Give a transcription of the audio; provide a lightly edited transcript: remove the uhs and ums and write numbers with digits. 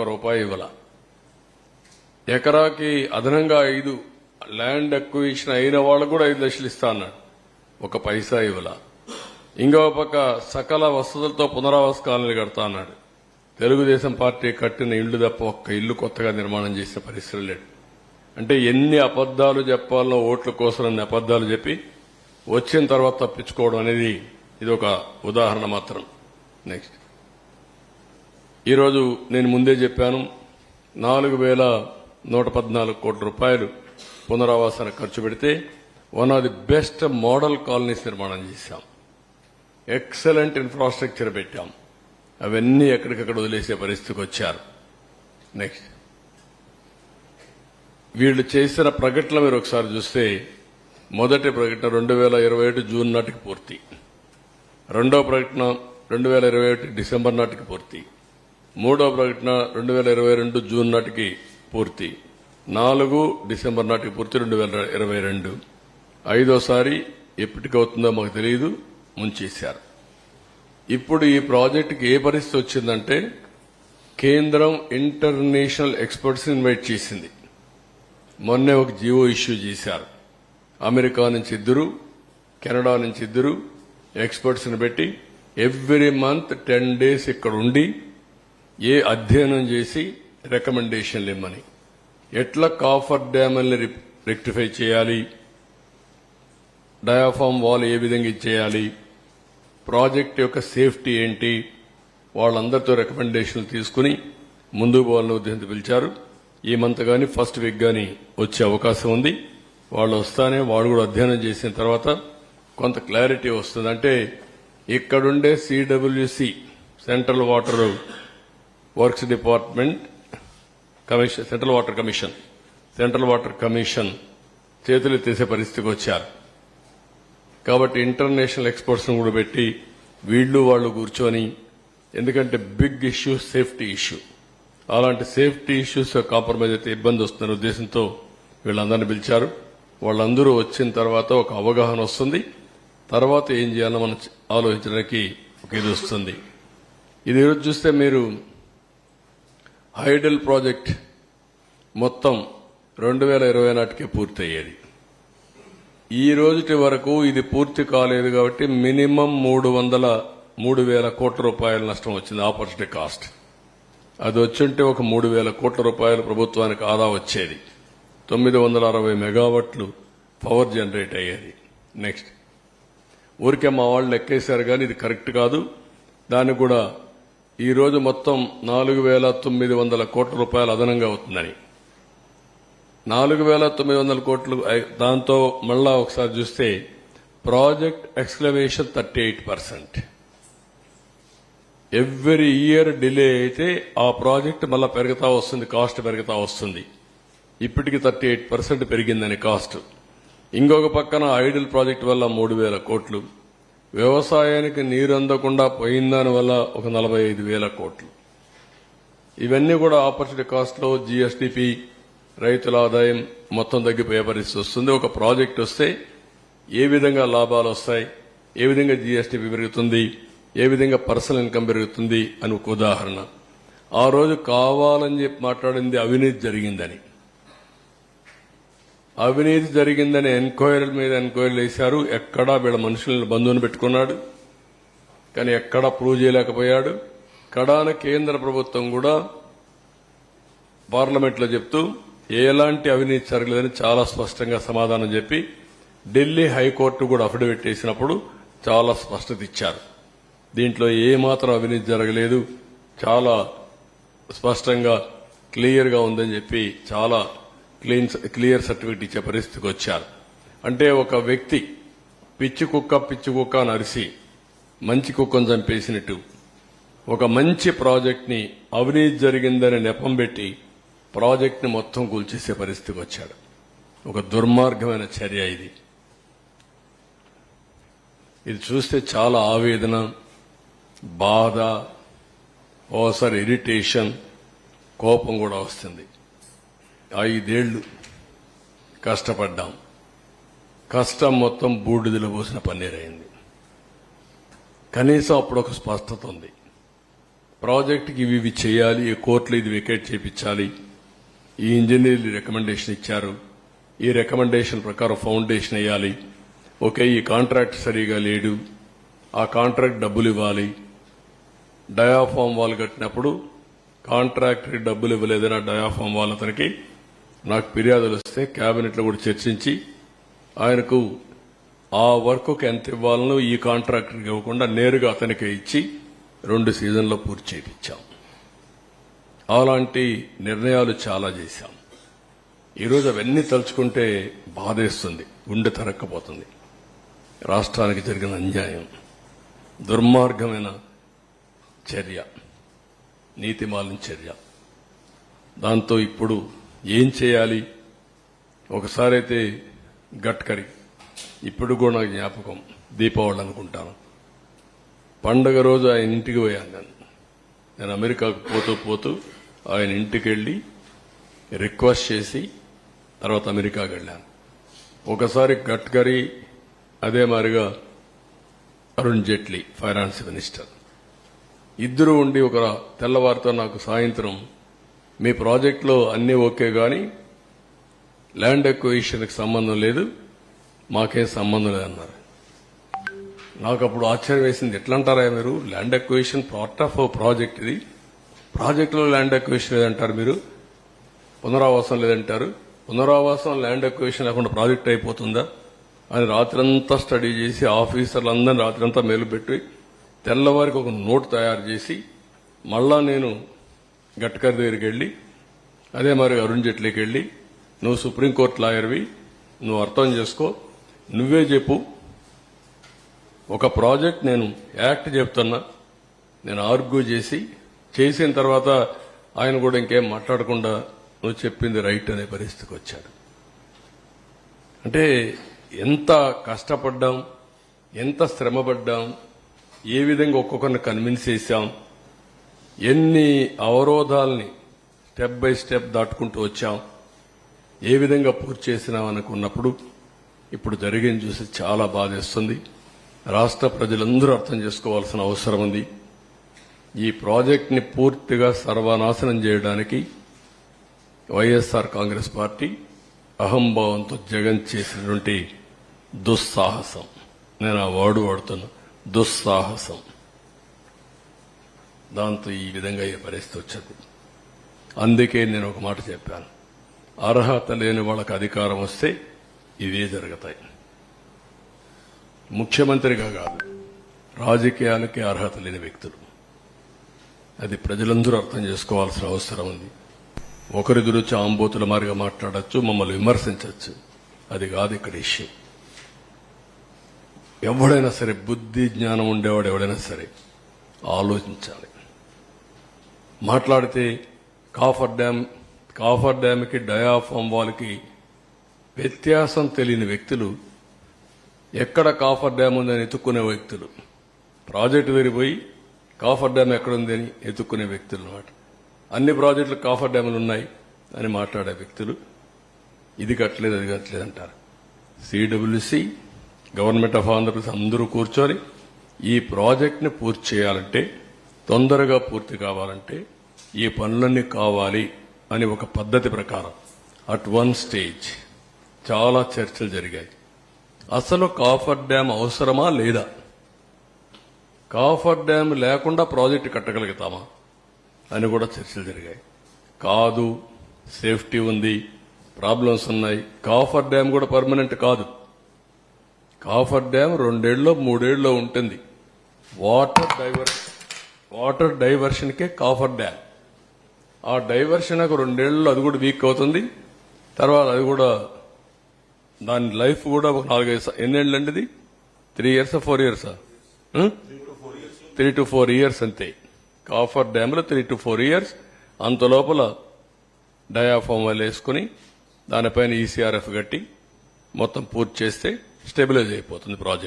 రూపాయి ఇవ్వాల. ఎకరాకి అదనంగా 5 ల్యాండ్ అక్విజిషన్ అయిన వాళ్ళకు కూడా 5 లక్షలు ఇస్తా అన్నాడు. ఒక పైసా ఇవ్వాల. ఇంకో పక్క సకల వసతులతో పునరావాస కాలనీలు కడతా అన్నాడు. తెలుగుదేశం పార్టీ కట్టిన ఇళ్లు తప్ప ఒక్క ఇల్లు కొత్తగా నిర్మాణం చేసిన పరిస్థితి లేడు. అంటే ఎన్ని అబద్దాలు చెప్పాలనో ఓట్ల కోసం అన్ని అబద్దాలు చెప్పి వచ్చిన తర్వాత తప్పించుకోవడం అనేది ఇది ఒక ఉదాహరణ మాత్రం. నెక్స్ట్, ఈరోజు నేను ముందే చెప్పాను 4,114 కోట్ల రూపాయలు పునరావాసానికి ఖర్చు పెడితే one of the best model colonies నిర్మాణం చేశాం. ఎక్సలెంట్ ఇన్ఫ్రాస్ట్రక్చర్ పెట్టాం. అవన్నీ ఎక్కడికక్కడ వదిలేసే పరిస్థితికి వచ్చారు. నెక్స్ట్, వీళ్లు చేసిన ప్రకటనలు మీరు ఒకసారి చూస్తే మొదటి ప్రకటన 2021 జూన్ నాటికి పూర్తి, రెండో ప్రకటన 2021 డిసెంబర్ నాటికి పూర్తి, మూడో ప్రకటన 2022 జూన్ నాటికి పూర్తి, 4 డిసెంబర్ నాటికి పూర్తి 2022, ఐదోసారి ఎప్పటికవుతుందో మాకు తెలియదు, ముంచేశారు. ఇప్పుడు ఈ ప్రాజెక్టుకి ఏ పరిస్థితి వచ్చిందంటే కేంద్రం ఇంటర్నేషనల్ ఎక్స్పర్ట్స్ ఇన్వైట్ చేసింది. మొన్నే ఒక జీవో ఇష్యూ చేశారు. అమెరికా నుంచి 2, కెనడా నుంచి 2 ఎక్స్పర్ట్స్ ని పెట్టి ఎవ్రీ మంత్ 10 days ఇక్కడ ఉండి ఏ అధ్యయనం చేసి రికమెండేషన్లు ఇమ్మని, ఎట్లా కాఫర్ డ్యామ్ని రెక్టిఫై చేయాలి, డయాఫామ్ వాల్ ఏ విధంగా చేయాలి, ప్రాజెక్ట్ యొక్క సేఫ్టీ ఏంటి, వాళ్ళందరితో రికమెండేషన్లు తీసుకుని ముందుకు పోవాలని ఉద్దేశంతో పిలిచారు. ఈ మంత్ గాని ఫస్ట్ వీక్ గాని వచ్చే అవకాశం ఉంది. వాళ్ళు వస్తానే వాళ్ళు కూడా అధ్యయనం చేసిన తర్వాత కొంత క్లారిటీ వస్తుంది. అంటే ఇక్కడుండే CWC central water works department commission, central water commission చేతులెత్తేసే పరిస్థితికి వచ్చారు. కాబట్టి ఇంటర్నేషనల్ ఎక్స్పర్ట్స్ కూడా పెట్టి వీళ్లు వాళ్ళు కూర్చొని, ఎందుకంటే బిగ్ ఇష్యూ సేఫ్టీ ఇష్యూ, అలాంటి సేఫ్టీ ఇష్యూస్ కాంప్రమైజ్ అయితే ఇబ్బంది వస్తున్న ఉద్దేశంతో వీళ్ళందరినీ పిలిచారు. వాళ్ళందరూ వచ్చిన తర్వాత ఒక అవగాహన వస్తుంది. తర్వాత ఏం చేయాలో మనం ఆలోచించడానికి ఒక ఇది వస్తుంది. ఇది ఈరోజు చూస్తే మీరు హైడల్ ప్రాజెక్ట్ మొత్తం 2020 నాటికే పూర్తి అయ్యేది. ఈ రోజుటి వరకు ఇది పూర్తి కాలేదు కాబట్టి మినిమం 3,000 కోట్ల రూపాయల నష్టం వచ్చింది. ఆపర్చునిటీ కాస్ట్ అది వచ్చుంటే ఒక 3,000 కోట్ల రూపాయలు ప్రభుత్వానికి ఆదా వచ్చేది. 960 మెగావాట్లు పవర్ జనరేట్ అయ్యేది. నెక్స్ట్, ఊరికే మా వాళ్ళు లెక్కేశారు కానీ ఇది కరెక్ట్ కాదు. దానికి కూడా ఈ రోజు మొత్తం 4,900 కోట్ల రూపాయలు అదనంగా అవుతుందని, 4,900 కోట్లు. దాంతో మళ్ళా ఒకసారి చూస్తే ప్రాజెక్ట్ ఎక్స్క్లవేషన్ 38%. ఎవ్రీ ఇయర్ డిలే అయితే ఆ ప్రాజెక్ట్ మళ్ళా పెరుగుతా వస్తుంది, కాస్ట్ పెరుగుతా వస్తుంది. ఇప్పటికి 38% పెరిగిందని కాస్ట్. ఇంకొక పక్కన ఐడిల్ ప్రాజెక్ట్ వల్ల 3,000 కోట్లు, వ్యవసాయానికి నీరు అందకుండా పోయిందాని వల్ల ఒక 45,000 కోట్లు. ఇవన్నీ కూడా ఆపర్చునిటీ కాస్ట్ లో జీఎస్డీపీ, రైతుల ఆదాయం మొత్తం తగ్గిపోయే పరిస్థితి వస్తుంది. ఒక ప్రాజెక్ట్ వస్తే ఏ విధంగా లాభాలు వస్తాయి, ఏ విధంగా జీఎస్డీపీ పెరుగుతుంది, ఏ విధంగా పర్సనల్ ఇన్కమ్ పెరుగుతుంది అని ఒక ఉదాహరణ. ఆ రోజు కావాలని చెప్పి మాట్లాడింది అవినీతి జరిగిందని. అవినీతి జరిగిందని ఎంక్వైరీల మీద ఎంక్వైరీలు వేశారు. ఎక్కడా వీళ్ళ మనుషులను బంధువుని పెట్టుకున్నాడు, కానీ ఎక్కడా ప్రూవ్ చేయలేకపోయాడు. కడాన కేంద్ర ప్రభుత్వం కూడా పార్లమెంట్లో చెప్తూ ఎలాంటి అవినీతి జరగలేదని చాలా స్పష్టంగా సమాధానం చెప్పి ఢిల్లీ హైకోర్టు కూడా అఫిడవిట్ చేసినప్పుడు చాలా స్పష్టత ఇచ్చారు. దీంట్లో ఏమాత్రం అవినీతి జరగలేదు, చాలా స్పష్టంగా క్లియర్ గా ఉందని చెప్పి చాలా క్లియర్ సర్టిఫికెట్ ఇచ్చే పరిస్థితికి వచ్చారు. అంటే ఒక వ్యక్తి పిచ్చి కుక్క అని అరిసి మంచి కుక్కను చంపేసినట్టు ఒక మంచి ప్రాజెక్ట్ ని అవినీతి జరిగిందని నెపం పెట్టి ప్రాజెక్ట్ ని మొత్తం కూల్చేసే పరిస్థితికి వచ్చాడు. ఒక దుర్మార్గమైన చర్య ఇది. ఇది చూస్తే చాలా ఆవేదన, బాధ, ఓసారి ఇరిటేషన్, కోపం కూడా వస్తుంది. 5 ఏళ్లు కష్టపడ్డాం, కష్టం మొత్తం బూడిదలో పోసిన పన్నీరైంది. కనీసం అప్పుడు ఒక స్పష్టత ఉంది. ప్రాజెక్టుకి ఇవి చేయాలి, ఈ కోర్టులో ఇది వికెట్ చేయించాలి, ఈ ఇంజనీర్లు రికమెండేషన్ ఇచ్చారు, ఈ రికమెండేషన్ ప్రకారం ఫౌండేషన్ వేయాలి, ఓకే ఈ కాంట్రాక్ట్ సరిగా లేడు, ఆ కాంట్రాక్ట్ డబ్బులు ఇవ్వాలి, డయాఫామ్ వాల్ కట్టినప్పుడు కాంట్రాక్టర్కి డబ్బులు ఇవ్వలేదని ఆ డయాఫామ్ వాల్ అతనికి నాకు ఫిర్యాదులు వస్తే క్యాబినెట్లో కూడా చర్చించి ఆయనకు ఆ వర్క్కి ఎంత ఇవ్వాలనో ఈ కాంట్రాక్టర్కి ఇవ్వకుండా నేరుగా అతనికే ఇచ్చి 2 సీజన్లో పూర్తి చేయించాం. అలాంటి నిర్ణయాలు చాలా చేశాం. ఈరోజు అవన్నీ తలుచుకుంటే బాధేస్తుంది, గుండె తరక్కపోతుంది. రాష్ట్రానికి జరిగిన అన్యాయం, దుర్మార్గమైన చర్య, నీతిమాలిన చర్య. దాంతో ఇప్పుడు ఏం చేయాలి? ఒకసారి అయితే గడ్కరీ, ఇప్పుడు కూడా నాకు జ్ఞాపకం, దీపావళి అనుకుంటాను, పండగ రోజు ఆయన ఇంటికి పోయాను. నేను అమెరికాకు పోతూ ఆయన ఇంటికి వెళ్లి రిక్వెస్ట్ చేసి తర్వాత అమెరికాకి వెళ్ళాను. ఒకసారి గడ్కరీ, అదే మాదిరిగా అరుణ్ జైట్లీ ఫైనాన్స్ మినిస్టర్ ఇద్దరు ఉండి ఒక తెల్లవారితో నాకు సాయంత్రం మీ ప్రాజెక్టులో అన్నీ ఓకే గాని ల్యాండ్ ఎక్విజిషన్కి సంబంధం లేదు, మాకేం సంబంధం లేదన్నారు. నాకు అప్పుడు ఆశ్చర్యం వేసింది. ఎట్లా అంటారా మీరు? Land acquisition part of project, ఇది ప్రాజెక్టులో ల్యాండ్ ఎక్విజిషన్ లేదంటారు, మీరు పునరావాసం లేదంటారు, పునరావాసం ల్యాండ్ ఎక్విజిషన్ లేకుండా ప్రాజెక్ట్ అయిపోతుందా అని రాత్రంతా స్టడీ చేసి ఆఫీసర్లందరినీ రాత్రంతా మేలుపెట్టి తెల్లవారికి ఒక నోట్ తయారు చేసి మళ్ళా నేను గడ్కరీ దగ్గరికి వెళ్లి అదే మరి అరుణ్ జైట్లీకి వెళ్లి, నువ్వు సుప్రీంకోర్టు లాయర్వి, నువ్వు అర్థం చేసుకో, నువ్వే చెప్పు, ఒక ప్రాజెక్ట్ నేను యాక్ట్ చెప్తున్నా, నేను ఆర్గ్యూ చేసిన తర్వాత ఆయన కూడా ఇంకేం మాట్లాడకుండా నువ్వు చెప్పింది రైట్ అనే పరిస్థితికి వచ్చాడు. అంటే ఎంత కష్టపడ్డాం, ఎంత శ్రమపడ్డాం, ఏ విధంగా ఒక్కొక్కరిని కన్విన్స్ చేశాం, ఎన్ని అవరోధాలని స్టెప్ బై స్టెప్ దాటుకుంటూ వచ్చాం, ఏ విధంగా పూర్తి చేసినాం అనుకున్నప్పుడు ఇప్పుడు జరిగింది చూసి చాలా బాధేస్తుంది. రాష్ట్ర ప్రజలందరూ అర్థం చేసుకోవాల్సిన అవసరం ఉంది. ఈ ప్రాజెక్టుని పూర్తిగా సర్వనాశనం చేయడానికి వైఎస్ఆర్ కాంగ్రెస్ పార్టీ అహంభావంతో జగన్ చేసినటువంటి దుస్సాహసం, నేను ఆ వర్డ్ వాడుతున్నా, దుస్సాహసం, దాంతో ఈ విధంగా ఈ పరిస్థితి వచ్చింది. అందుకే నేను ఒక మాట చెప్పాను, అర్హత లేని వాళ్ళకి అధికారం వస్తే ఇవే జరుగుతాయి. ముఖ్యమంత్రిగా కాదు, రాజకీయాలకే అర్హత లేని వ్యక్తులు, అది ప్రజలందరూ అర్థం చేసుకోవాల్సిన అవసరం ఉంది. ఒకరి గురించి ఆంబోతుల మారిగా మాట్లాడచ్చు, మమ్మల్ని విమర్శించవచ్చు, అది కాదు ఇక్కడ ఇష్యూ. ఎవడైనా సరే, బుద్ధి జ్ఞానం ఉండేవాడు ఎవడైనా సరే ఆలోచించాలి. మాట్లాడితే కాఫర్ డ్యామ్కి డయాఫామ్ వాల్కి వ్యత్యాసం తెలియని వ్యక్తులు, ఎక్కడ కాఫర్ డ్యామ్ ఉందని ఎత్తుక్కునే వ్యక్తులు, ప్రాజెక్టు తిరిగిపోయి కాఫర్ డ్యామ్ ఎక్కడుందని ఎత్తుక్కునే వ్యక్తులు అన్నమాట. అన్ని ప్రాజెక్టులు కాఫర్ డ్యాములు ఉన్నాయి అని మాట్లాడే వ్యక్తులు ఇది కట్టలేదు అది కట్టలేదు అంటారు. సిడబ్ల్యూసి, గవర్నమెంట్ ఆఫ్ ఆంధ్రప్రదేశ్ అందరూ కూర్చొని ఈ ప్రాజెక్టుని పూర్తి చేయాలంటే, తొందరగా పూర్తి కావాలంటే ఈ పనులన్నీ కావాలి అని ఒక పద్ధతి ప్రకారం అట్ వన్ స్టేజ్ చాలా చర్చలు జరిగాయి. అసలు కాఫర్ డ్యామ్ అవసరమా లేదా, కాఫర్ డ్యామ్ లేకుండా ప్రాజెక్టు కట్టగలుగుతామా అని కూడా చర్చలు జరిగాయి. కాదు, సేఫ్టీ ఉంది, ప్రాబ్లమ్స్ ఉన్నాయి, కాఫర్ డ్యామ్ కూడా పర్మనెంట్ కాదు, కాఫర్ డ్యామ్ 2 ఏళ్ళలో 3 ఏళ్ళలో ఉంటుంది. వాటర్ డైవర్షన్కే కాఫర్ డ్యామ్. ఆ డైవర్షన్ 2 ఏళ్ళలో అది కూడా వీక్ అవుతుంది. తర్వాత అది కూడా దాని లైఫ్ కూడా ఒక 4-5 ఎన్నేళ్ళు అండి, ఇది 3 years 4 years 3 to 4 years అంతే. కాఫర్ డ్యామ్ లో 3 to 4 years. అంత లోపల డయాఫామ్ వాళ్ళు వేసుకుని దానిపైన ఈసీఆర్ఎఫ్ కట్టి మొత్తం పూర్తి చేస్తే స్టెబిలైజ్ అయిపోతుంది ప్రాజెక్ట్.